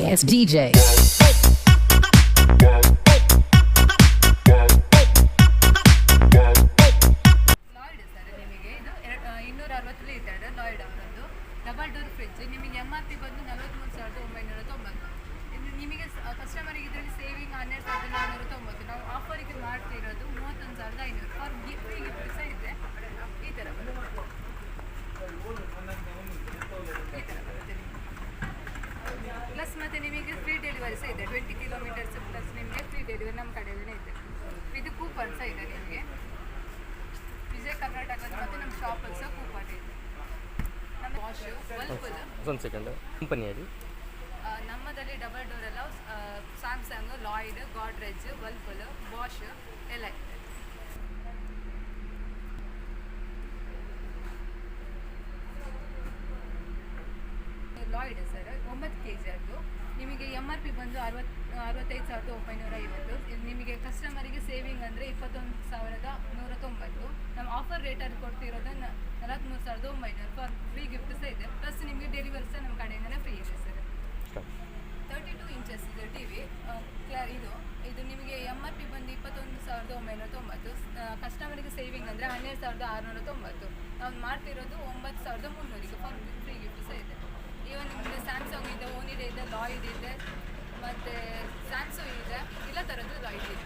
Genius DJ. Lloyd sir ನಿಮಗೆ ಇದು 260 litre Lloyd ಅವರದ್ದು ಡಬಲ್ ಡೋರ್ ಫ್ರಿಡ್ಜ್ ನಿಮಗೆ MRP ಬಂದು 43,990. ಇದು ನಿಮಗೆ ಕಸ್ಟಮರಿಗೆ ಇದರಲ್ಲಿ ಸೇವಿಂಗ್ 12,490. ನಾವು ಆಫರಿಗೆ ಮಾಡ್ತಿರೋದು 31,500 ಫಾರ್ ಫ್ರೀ ಗಿಫ್ಟ್ ಸಹ ಇದೆ. ಈ ಥರ ಬರುತ್ತೆ ಪ್ಲಸ್ ಮತ್ತು ನಿಮಗೆ ಫ್ರೀ ಡೆಲಿವರಿ ಸಹ ಇದೆ. 20 ಕಿಲೋಮೀಟರ್ಸ್ ಪ್ಲಸ್ ನಿಮಗೆ ಫ್ರೀ ಡೆಲಿವರಿ ನಮ್ಮ ಕಡೆಯಲ್ಲೇ ಇದೆ. ಇದು ಕೂಪನ್ ಸಹ ಇದೆ ನಿಮಗೆ ವಿಜಯ ಕರ್ನಾಟಕದ ಮತ್ತು ನಮ್ಮ ಶಾಪಲ್ಲಿ ಸಹ ಕೂಪನ್ ಇದೆ. ನಮ್ಮ ವಾಶ್ ವರ್ಲ್ಪೂಲ್ ಒಂದು ಸೆಕೆಂಡ್ ಕಂಪನಿಯಲ್ಲಿ ನಮ್ಮದಲ್ಲಿ ಡಬಲ್ ಡೋರ್ ಎಲ್ಲ Samsung, Lloyd, Godrej, Whirlpool, Bosch ಎಲ್ಲ ಇದೆ. ಲಾಯ್ಡ್ ಸರ್ 9 kg ಅದು ನಿಮಗೆ MRP ಬಂದು 65,950. ಇದು ನಿಮಗೆ ಕಸ್ಟಮರಿಗೆ ಸೇವಿಂಗ್ ಅಂದರೆ 21,190. ನಮ್ಮ ಆಫರ್ ರೇಟಲ್ಲಿ ಕೊಡ್ತಿರೋದು 43,900 ಫಾರ್ ಫ್ರೀ ಗಿಫ್ಟ್ ಸಹ ಇದೆ. ಪ್ಲಸ್ ನಿಮಗೆ ಡೆಲಿವರಿ ಸಹ ನಮ್ಮ ಕಡೆಯಿಂದನೇ ಫ್ರೀ ಇದೆ ಸರ್. 32 ಇಂಚಸ್ ಇದೆ TV. ಇದು ನಿಮಗೆ MRP ಬಂದು 21,990. ಕಸ್ಟಮರಿಗೆ ಸೇವಿಂಗ್ ಅಂದರೆ 12,690. ನಾವು ಮಾಡ್ತಿರೋದು 9,300 ಫಾರ್ ಫ್ರೀ ಗಿಫ್ಟ್ ಸಹ ಇದೆ. ಇವನ್ ನಿಮಗೆ ಸ್ಯಾಮ್ಸಂಗ್ ಇದೆ, ಓನಿಡಾ ಇದೆ, ಲಾಯ್ಡ್ ಇದೆ, ಮತ್ತು ಸ್ಯಾಮ್ಸಂಗ್ ಇದೆ, ಎಲ್ಲ ಥರದ್ದು ಲಾಯ್ಡ್ ಇದೆ.